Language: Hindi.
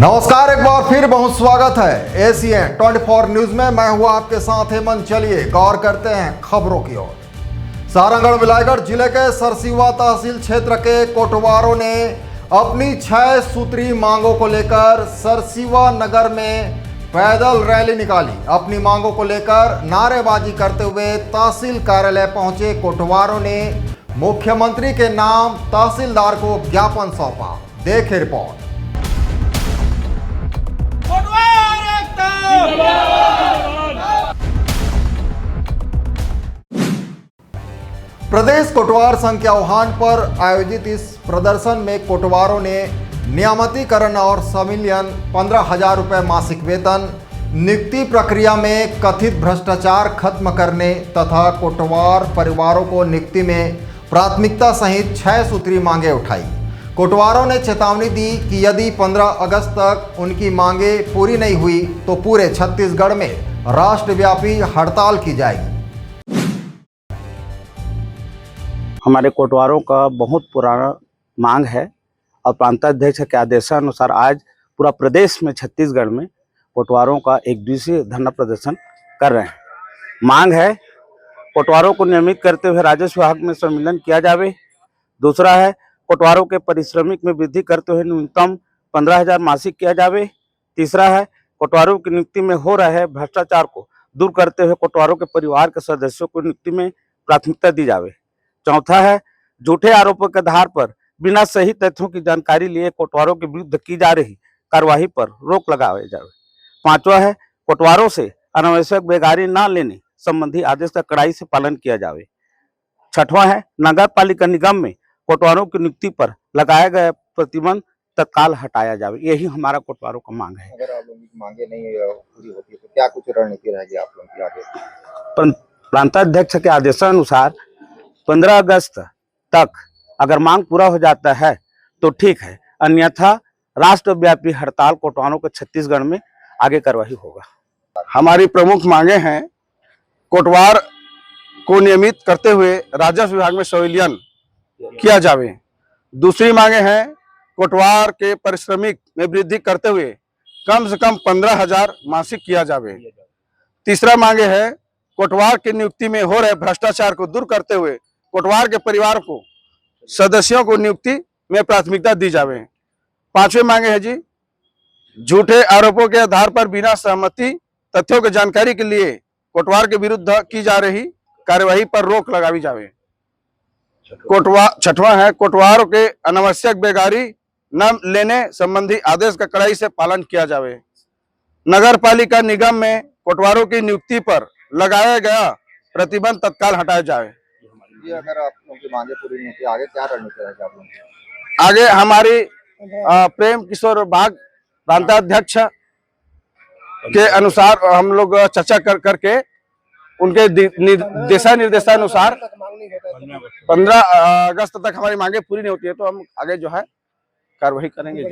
नमस्कार, एक बार फिर बहुत स्वागत है एसीएन 24 न्यूज में। मैं हुआ आपके साथ हेमंत। चलिए गौर करते हैं खबरों की ओर। सारंगढ़ विलायगढ़ जिले के सरसीवा तहसील क्षेत्र के कोटवारों ने अपनी 6 सूत्री मांगों को लेकर सरसीवा नगर में पैदल रैली निकाली। अपनी मांगों को लेकर नारेबाजी करते हुए तहसील कार्यालय पहुंचे कोटवारों ने मुख्यमंत्री के नाम तहसीलदार को ज्ञापन सौंपा। देखें रिपोर्ट। प्रदेश कोटवार संघ के आह्वान पर आयोजित इस प्रदर्शन में कोटवारों ने नियमितीकरण और संविलियन, 15,000 रुपये मासिक वेतन, नियुक्ति प्रक्रिया में कथित भ्रष्टाचार खत्म करने तथा कोटवार परिवारों को नियुक्ति में प्राथमिकता सहित 6 सूत्री मांगे उठाई। कोटवारों ने चेतावनी दी कि यदि 15 अगस्त तक उनकी मांगे पूरी नहीं हुई तो पूरे छत्तीसगढ़ में राष्ट्रव्यापी हड़ताल की जाएगी। हमारे कोटवारों का बहुत पुराना मांग है और प्रांताध्यक्ष के आदेशानुसार आज पूरा प्रदेश में छत्तीसगढ़ में कोटवारों का एक दिवसीय धरना प्रदर्शन कर रहे हैं। मांग है कोटवारों को नियमित करते हुए राजस्व विभाग में सम्मिलन किया जावे। दूसरा है कोटवारों के पारिश्रमिक में वृद्धि करते हुए न्यूनतम 15,000 मासिक किया जावे। तीसरा है कोटवारों की नियुक्ति में हो रहे भ्रष्टाचार को दूर करते हुए कोटवारों के परिवार के सदस्यों को नियुक्ति में प्राथमिकता दी जावे। चौथा है झूठे आरोपों के आधार पर बिना सही तथ्यों की जानकारी लिए कोटवारों के विरुद्ध की जा रही कार्यवाही पर रोक लगाए जावे। पांचवा है कोटवारों से अनावश्यक बेगारी न लेने संबंधी आदेश का कड़ाई से पालन किया जावे। छठवां है नगर पालिका निगम में कोटवारों की नियुक्ति पर लगाया गया प्रतिबंध तत्काल हटाया जावे। यही हमारा कोटवारों का मांग है। अगर आप लोगों की मांगे नहीं पूरी होती है तो क्या कुछ रणनीति रहेगी आप लोगों की आगे? प्रांताध्यक्ष के आदेशानुसार 15 अगस्त तक अगर मांग पूरा हो जाता है तो ठीक है, अन्यथा राष्ट्रव्यापी हड़ताल कोटवारों के छत्तीसगढ़ में आगे कार्यवाही होगा। हमारी प्रमुख मांगे हैं कोटवार को नियमित करते हुए राजस्व विभाग में संविलियन किया जावे। दूसरी मांगे हैं कोटवार के पारिश्रमिक में वृद्धि करते हुए कम से कम 15,000 मासिक किया जावे। तीसरा मांगे है कोटवार की नियुक्ति में हो रहे भ्रष्टाचार को दूर करते हुए कोटवार के परिवार को सदस्यों को नियुक्ति में प्राथमिकता दी जावे। पांचवी मांगे है जी झूठे आरोपों के आधार पर बिना सहमति तथ्यों की जानकारी के लिए कोटवार के विरुद्ध की जा रही कार्यवाही पर रोक लगाई जावे। छठवां है कोटवार के अनावश्यक बेगारी न लेने संबंधी आदेश का कड़ाई से पालन किया जावे। नगर पालिका निगम में कोटवारों की नियुक्ति पर लगाया गया प्रतिबंध तत्काल हटाया जाए। अगर आप लोगों की मांगे पूरी नहीं होती आगे क्या रणनीति रहेगी आप लोगों की? आगे हमारी प्रेम किशोर बाग प्रांताध्यक्ष के अनुसार हम लोग चर्चा करके उनके दिशा निर्देशानुसार 15 अगस्त तक हमारी मांगे पूरी नहीं होती है तो हम आगे जो है कार्रवाई करेंगे।